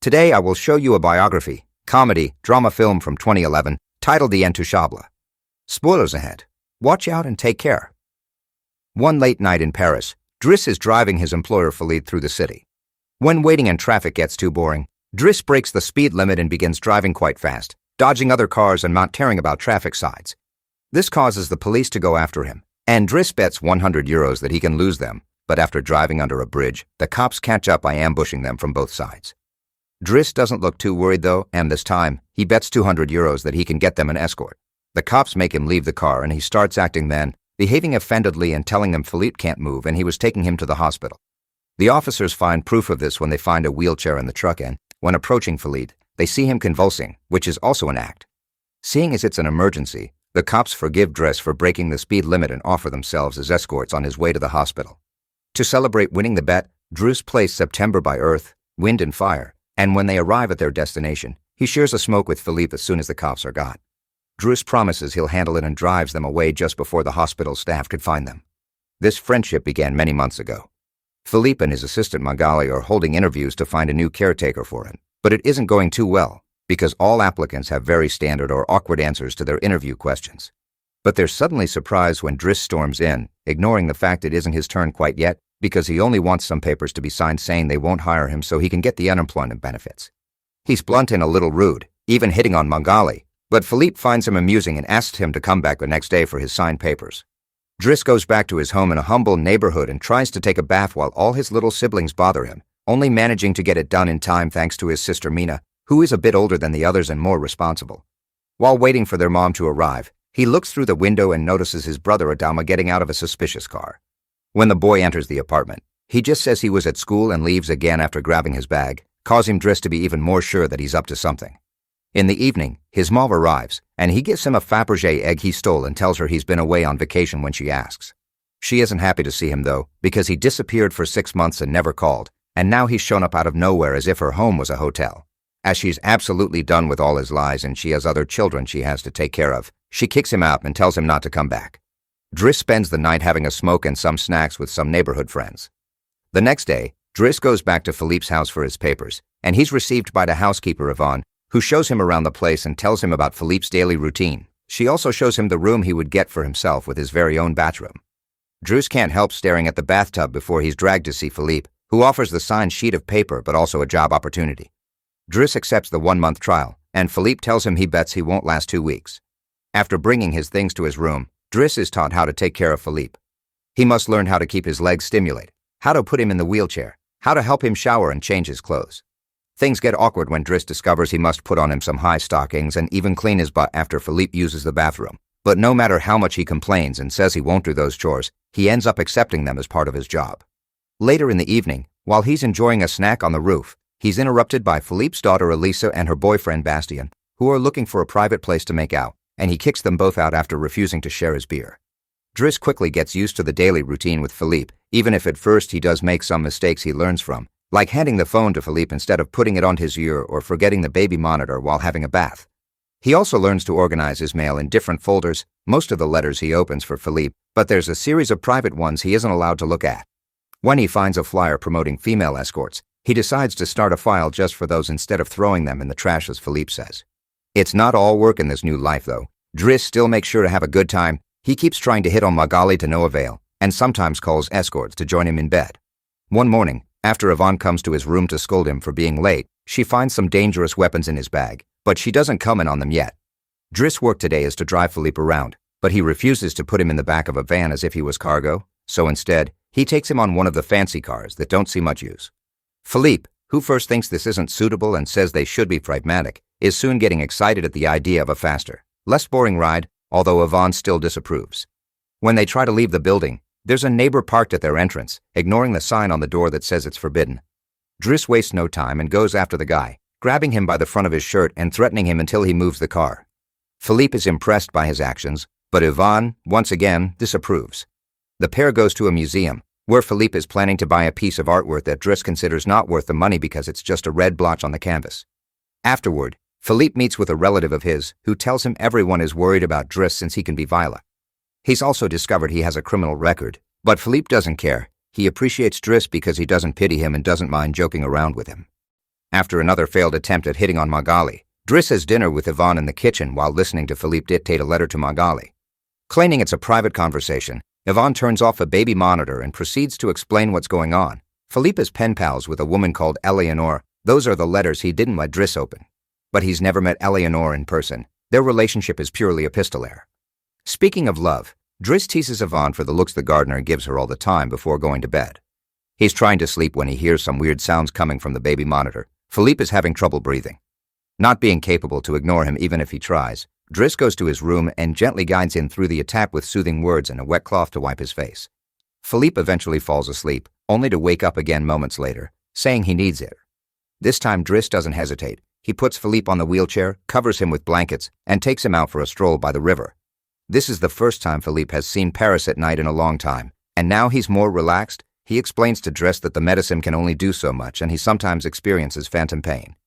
Today I will show you a biography, comedy, drama film from 2011 titled The Intouchable. Spoilers ahead. Watch out and take care. One late night in Paris, Driss is driving his employer Philippe through the city. When waiting in traffic gets too boring, Driss breaks the speed limit and begins driving quite fast, dodging other cars and not caring about traffic signs. This causes the police to go after him, and Driss bets €100 that he can lose them, but after driving under a bridge, the cops catch up by ambushing them from both sides. Driss doesn't look too worried though, and this time, he bets €200 that he can get them an escort. The cops make him leave the car and he starts acting then, behaving offendedly and telling them Philippe can't move and he was taking him to the hospital. The officers find proof of this when they find a wheelchair in the truck and, when approaching Philippe, they see him convulsing, which is also an act. Seeing as it's an emergency, the cops forgive Driss for breaking the speed limit and offer themselves as escorts on his way to the hospital. To celebrate winning the bet, Driss plays September by Earth, Wind and Fire, and when they arrive at their destination, he shares a smoke with Philippe as soon as the cops are gone. Driss promises he'll handle it and drives them away just before the hospital staff could find them. This friendship began many months ago. Philippe and his assistant Magali are holding interviews to find a new caretaker for him, but it isn't going too well, because all applicants have very standard or awkward answers to their interview questions. But they're suddenly surprised when Driss storms in, ignoring the fact it isn't his turn quite yet, because he only wants some papers to be signed saying they won't hire him so he can get the unemployment benefits. He's blunt and a little rude, even hitting on Magali, but Philippe finds him amusing and asks him to come back the next day for his signed papers. Driss goes back to his home in a humble neighborhood and tries to take a bath while all his little siblings bother him, only managing to get it done in time thanks to his sister Mina, who is a bit older than the others and more responsible. While waiting for their mom to arrive, he looks through the window and notices his brother Adama getting out of a suspicious car. When the boy enters the apartment, he just says he was at school and leaves again after grabbing his bag, causing Driss to be even more sure that he's up to something. In the evening, his mom arrives, and he gives him a Fabergé egg he stole and tells her he's been away on vacation when she asks. She isn't happy to see him though, because he disappeared for 6 months and never called, and now he's shown up out of nowhere as if her home was a hotel. As she's absolutely done with all his lies and she has other children she has to take care of, she kicks him out and tells him not to come back. Driss spends the night having a smoke and some snacks with some neighborhood friends. The next day, Driss goes back to Philippe's house for his papers, and he's received by the housekeeper Yvonne, who shows him around the place and tells him about Philippe's daily routine. She also shows him the room he would get for himself with his very own bathroom. Driss can't help staring at the bathtub before he's dragged to see Philippe, who offers the signed sheet of paper but also a job opportunity. Driss accepts the 1-month trial, and Philippe tells him he bets he won't last 2 weeks. After bringing his things to his room, Driss is taught how to take care of Philippe. He must learn how to keep his legs stimulated, how to put him in the wheelchair, how to help him shower and change his clothes. Things get awkward when Driss discovers he must put on him some high stockings and even clean his butt after Philippe uses the bathroom. But no matter how much he complains and says he won't do those chores, he ends up accepting them as part of his job. Later in the evening, while he's enjoying a snack on the roof, he's interrupted by Philippe's daughter Elisa and her boyfriend Bastien, who are looking for a private place to make out, and he kicks them both out after refusing to share his beer. Driss quickly gets used to the daily routine with Philippe, even if at first he does make some mistakes he learns from, like handing the phone to Philippe instead of putting it on his ear or forgetting the baby monitor while having a bath. He also learns to organize his mail in different folders, most of the letters he opens for Philippe, but there's a series of private ones he isn't allowed to look at. When he finds a flyer promoting female escorts, he decides to start a file just for those instead of throwing them in the trash as Philippe says. It's not all work in this new life though. Driss still makes sure to have a good time. He keeps trying to hit on Magali to no avail, and sometimes calls escorts to join him in bed. One morning, after Yvonne comes to his room to scold him for being late, she finds some dangerous weapons in his bag, but she doesn't come in on them yet. Driss' work today is to drive Philippe around, but he refuses to put him in the back of a van as if he was cargo, so instead, he takes him on one of the fancy cars that don't see much use. Philippe, who first thinks this isn't suitable and says they should be pragmatic, is soon getting excited at the idea of a faster, less boring ride, although Yvonne still disapproves. When they try to leave the building, there's a neighbor parked at their entrance, ignoring the sign on the door that says it's forbidden. Driss wastes no time and goes after the guy, grabbing him by the front of his shirt and threatening him until he moves the car. Philippe is impressed by his actions, but Yvonne, once again, disapproves. The pair goes to a museum, where Philippe is planning to buy a piece of artwork that Driss considers not worth the money because it's just a red blotch on the canvas. Afterward, Philippe meets with a relative of his who tells him everyone is worried about Driss since he can be violent. He's also discovered he has a criminal record, but Philippe doesn't care. He appreciates Driss because he doesn't pity him and doesn't mind joking around with him. After another failed attempt at hitting on Magali, Driss has dinner with Yvonne in the kitchen while listening to Philippe dictate a letter to Magali. Claiming it's a private conversation, Yvonne turns off a baby monitor and proceeds to explain what's going on. Philippe is pen pals with a woman called Eleanor. Those are the letters he didn't let Driss open. But he's never met Eleanor in person. Their relationship is purely epistolary. Speaking of love, Driss teases Yvonne for the looks the gardener gives her all the time before going to bed. He's trying to sleep when he hears some weird sounds coming from the baby monitor. Philippe is having trouble breathing. Not being capable to ignore him even if he tries, Driss goes to his room and gently guides him through the attack with soothing words and a wet cloth to wipe his face. Philippe eventually falls asleep, only to wake up again moments later, saying he needs it. This time Driss doesn't hesitate. He puts Philippe on the wheelchair, covers him with blankets, and takes him out for a stroll by the river. This is the first time Philippe has seen Paris at night in a long time, and now he's more relaxed. He explains to Driss that the medicine can only do so much and he sometimes experiences phantom pain.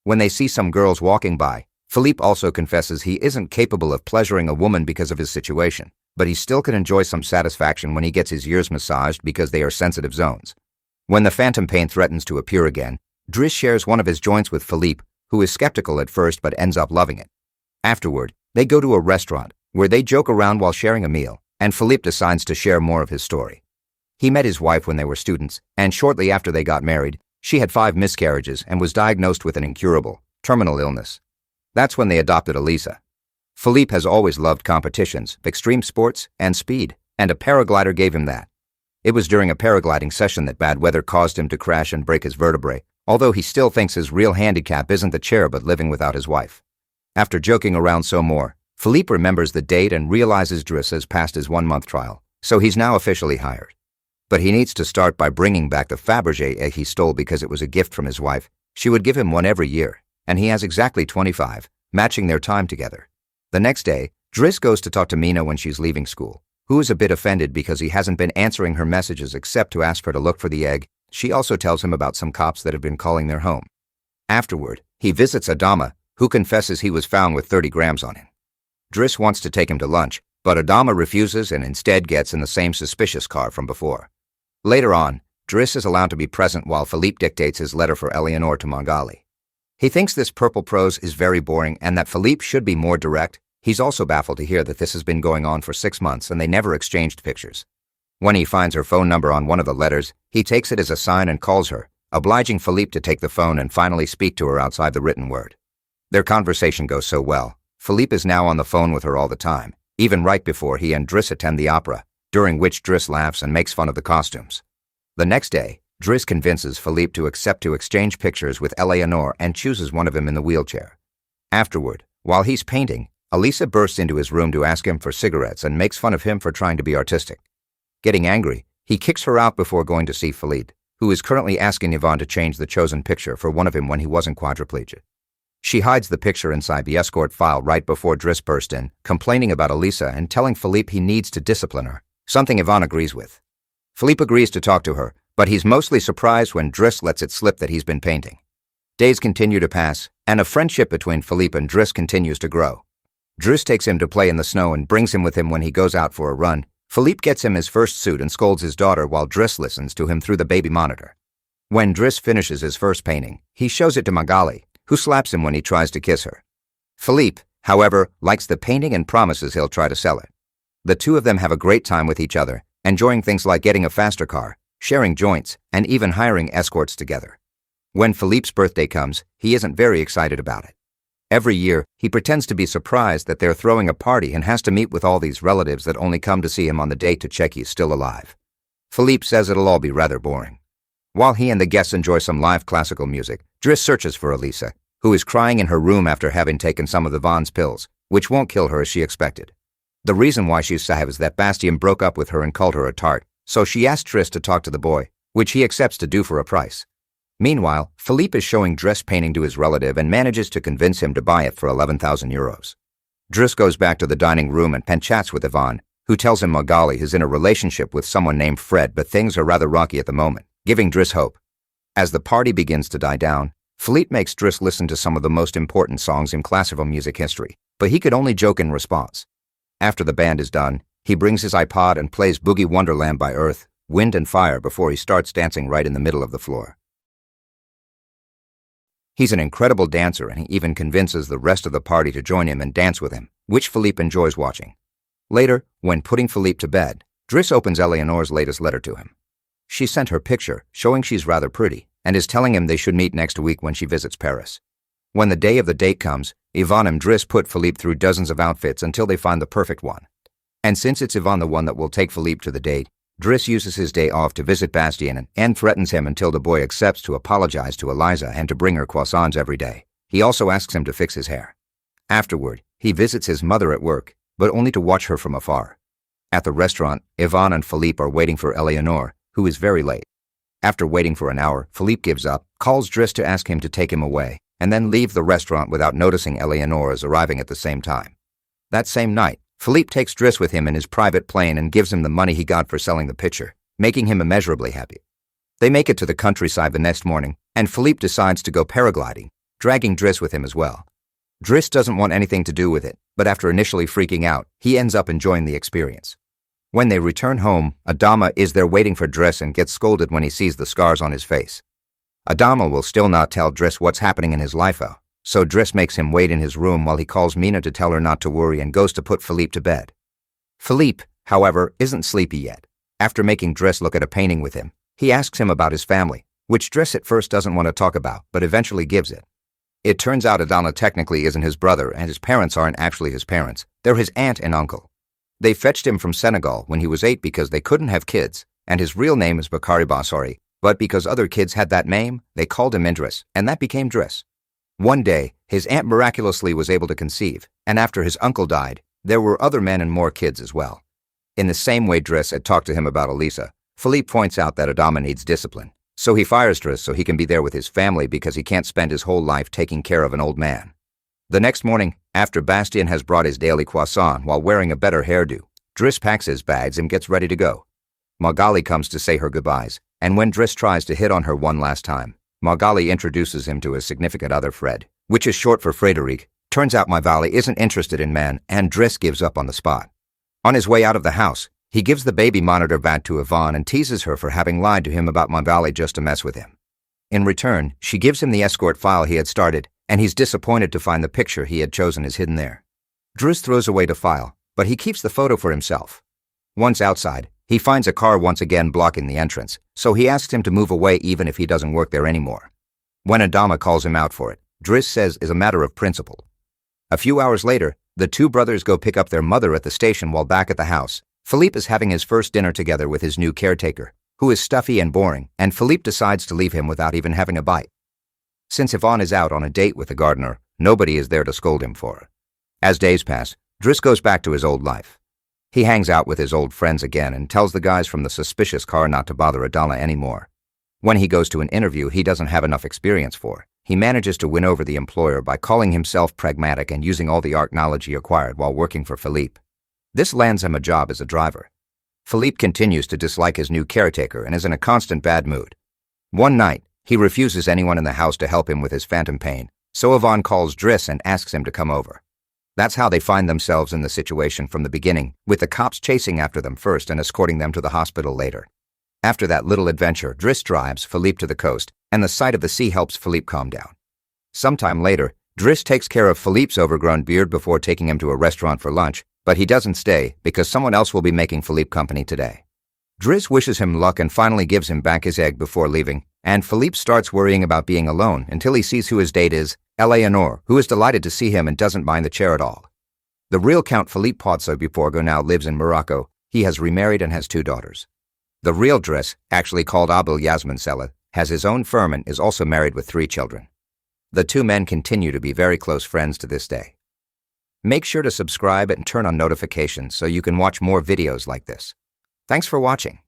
When they see some girls walking by, Philippe also confesses he isn't capable of pleasuring a woman because of his situation, but he still can enjoy some satisfaction when he gets his ears massaged because they are sensitive zones. When the phantom pain threatens to appear again, Driss shares one of his joints with Philippe, who is skeptical at first but ends up loving it. Afterward, they go to a restaurant where they joke around while sharing a meal, and Philippe decides to share more of his story. He met his wife when they were students, and shortly after they got married, she had 5 miscarriages and was diagnosed with an incurable, terminal illness. That's when they adopted Elisa. Philippe has always loved competitions, extreme sports, and speed, and a paraglider gave him that. It was during a paragliding session that bad weather caused him to crash and break his vertebrae, although he still thinks his real handicap isn't the chair but living without his wife. After joking around some more, Philippe remembers the date and realizes Driss has passed his 1-month trial, so he's now officially hired. But he needs to start by bringing back the Fabergé egg he stole because it was a gift from his wife. She would give him one every year, and he has exactly 25, matching their time together. The next day, Driss goes to talk to Mina when she's leaving school, who is a bit offended because he hasn't been answering her messages except to ask her to look for the egg. She also tells him about some cops that have been calling their home. Afterward, he visits Adama, who confesses he was found with 30 grams on him. Driss wants to take him to lunch, but Adama refuses and instead gets in the same suspicious car from before. Later on, Driss is allowed to be present while Philippe dictates his letter for Eleanor to Magali. He thinks this purple prose is very boring and that Philippe should be more direct. He's also baffled to hear that this has been going on for 6 months and they never exchanged pictures. When he finds her phone number on one of the letters, he takes it as a sign and calls her, obliging Philippe to take the phone and finally speak to her outside the written word. Their conversation goes so well. Philippe is now on the phone with her all the time, even right before he and Driss attend the opera, during which Driss laughs and makes fun of the costumes. The next day, Driss convinces Philippe to accept to exchange pictures with Eleanor and chooses one of him in the wheelchair. Afterward, while he's painting, Elisa bursts into his room to ask him for cigarettes and makes fun of him for trying to be artistic. Getting angry, he kicks her out before going to see Philippe, who is currently asking Yvonne to change the chosen picture for one of him when he wasn't quadriplegic. She hides the picture inside the escort file right before Driss burst in, complaining about Elisa and telling Philippe he needs to discipline her, something Yvonne agrees with. Philippe agrees to talk to her, but he's mostly surprised when Driss lets it slip that he's been painting. Days continue to pass, and a friendship between Philippe and Driss continues to grow. Driss takes him to play in the snow and brings him with him when he goes out for a run. Philippe gets him his first suit and scolds his daughter while Driss listens to him through the baby monitor. When Driss finishes his first painting, he shows it to Magali, who slaps him when he tries to kiss her. Philippe, however, likes the painting and promises he'll try to sell it. The two of them have a great time with each other, enjoying things like getting a faster car, sharing joints, and even hiring escorts together. When Philippe's birthday comes, he isn't very excited about it. Every year, he pretends to be surprised that they're throwing a party and has to meet with all these relatives that only come to see him on the day to check he's still alive. Philippe says it'll all be rather boring. While he and the guests enjoy some live classical music, Driss searches for Elisa, who is crying in her room after having taken some of the Vaughn's pills, which won't kill her as she expected. The reason why she's sad is that Bastien broke up with her and called her a tart, so she asked Driss to talk to the boy, which he accepts to do for a price. Meanwhile, Philippe is showing Driss painting to his relative and manages to convince him to buy it for 11,000 euros. Driss goes back to the dining room and chats with Yvonne, who tells him Magali is in a relationship with someone named Fred, but things are rather rocky at the moment, giving Driss hope. As the party begins to die down, Philippe makes Driss listen to some of the most important songs in classical music history, but he could only joke in response. After the band is done, he brings his iPod and plays Boogie Wonderland by Earth, Wind and Fire before he starts dancing right in the middle of the floor. He's an incredible dancer, and he even convinces the rest of the party to join him and dance with him, which Philippe enjoys watching. Later, when putting Philippe to bed, Driss opens Eleanor's latest letter to him. She sent her picture, showing she's rather pretty, and is telling him they should meet next week when she visits Paris. When the day of the date comes, Yvonne and Driss put Philippe through dozens of outfits until they find the perfect one. And since it's Yvonne the one that will take Philippe to the date, Driss uses his day off to visit Bastien and threatens him until the boy accepts to apologize to Eliza and to bring her croissants every day. He also asks him to fix his hair. Afterward, he visits his mother at work, but only to watch her from afar. At the restaurant, Yvonne and Philippe are waiting for Eleanor, who is very late. After waiting for an hour, Philippe gives up, calls Driss to ask him to take him away, and then leave the restaurant without noticing Eleanor is arriving at the same time. That same night, Philippe takes Driss with him in his private plane and gives him the money he got for selling the picture, making him immeasurably happy. They make it to the countryside the next morning, and Philippe decides to go paragliding, dragging Driss with him as well. Driss doesn't want anything to do with it, but after initially freaking out, he ends up enjoying the experience. When they return home, Adama is there waiting for Driss and gets scolded when he sees the scars on his face. Adama will still not tell Driss what's happening in his life, so Driss makes him wait in his room while he calls Mina to tell her not to worry and goes to put Philippe to bed. Philippe, however, isn't sleepy yet. After making Driss look at a painting with him, he asks him about his family, which Driss at first doesn't want to talk about, but eventually gives it. It turns out Adama technically isn't his brother, and his parents aren't actually his parents. They're his aunt and uncle. They fetched him from Senegal when he was 8 because they couldn't have kids, and his real name is Bakari Bassori, but because other kids had that name, they called him Idris, and that became Driss. One day, his aunt miraculously was able to conceive, and after his uncle died, there were other men and more kids as well. In the same way Driss had talked to him about Elisa, Philippe points out that Adama needs discipline, so he fires Driss so he can be there with his family because he can't spend his whole life taking care of an old man. The next morning, after Bastien has brought his daily croissant while wearing a better hairdo, Driss packs his bags and gets ready to go. Magali comes to say her goodbyes, and when Driss tries to hit on her one last time, Magali introduces him to his significant other Fred, which is short for Frédéric. Turns out Magali isn't interested in men, and Driss gives up on the spot. On his way out of the house, he gives the baby monitor back to Yvonne and teases her for having lied to him about Magali just to mess with him. In return, she gives him the escort file he had started, and he's disappointed to find the picture he had chosen is hidden there. Driss throws away the file, but he keeps the photo for himself. Once outside, he finds a car once again blocking the entrance, so he asks him to move away even if he doesn't work there anymore. When Adama calls him out for it, Driss says it's a matter of principle. A few hours later, the two brothers go pick up their mother at the station while back at the house. Philippe is having his first dinner together with his new caretaker, who is stuffy and boring, and Philippe decides to leave him without even having a bite. Since Yvonne is out on a date with the gardener, nobody is there to scold him for her. As days pass, Driss goes back to his old life. He hangs out with his old friends again and tells the guys from the suspicious car not to bother Adama anymore. When he goes to an interview he doesn't have enough experience for, he manages to win over the employer by calling himself pragmatic and using all the art knowledge he acquired while working for Philippe. This lands him a job as a driver. Philippe continues to dislike his new caretaker and is in a constant bad mood. One night, he refuses anyone in the house to help him with his phantom pain, so Yvonne calls Driss and asks him to come over. That's how they find themselves in the situation from the beginning, with the cops chasing after them first and escorting them to the hospital later. After that little adventure, Driss drives Philippe to the coast, and the sight of the sea helps Philippe calm down. Sometime later, Driss takes care of Philippe's overgrown beard before taking him to a restaurant for lunch, but he doesn't stay because someone else will be making Philippe company today. Driss wishes him luck and finally gives him back his egg before leaving, and Philippe starts worrying about being alone until he sees who his date is, Eleanor, who is delighted to see him and doesn't mind the chair at all. The real Count Philippe Pozzo Buporgo now lives in Morocco. He has remarried and has 2 daughters. The real Driss, actually called Abel Yasmin Sella, has his own firm and is also married with 3 children. The 2 men continue to be very close friends to this day. Make sure to subscribe and turn on notifications so you can watch more videos like this. Thanks for watching.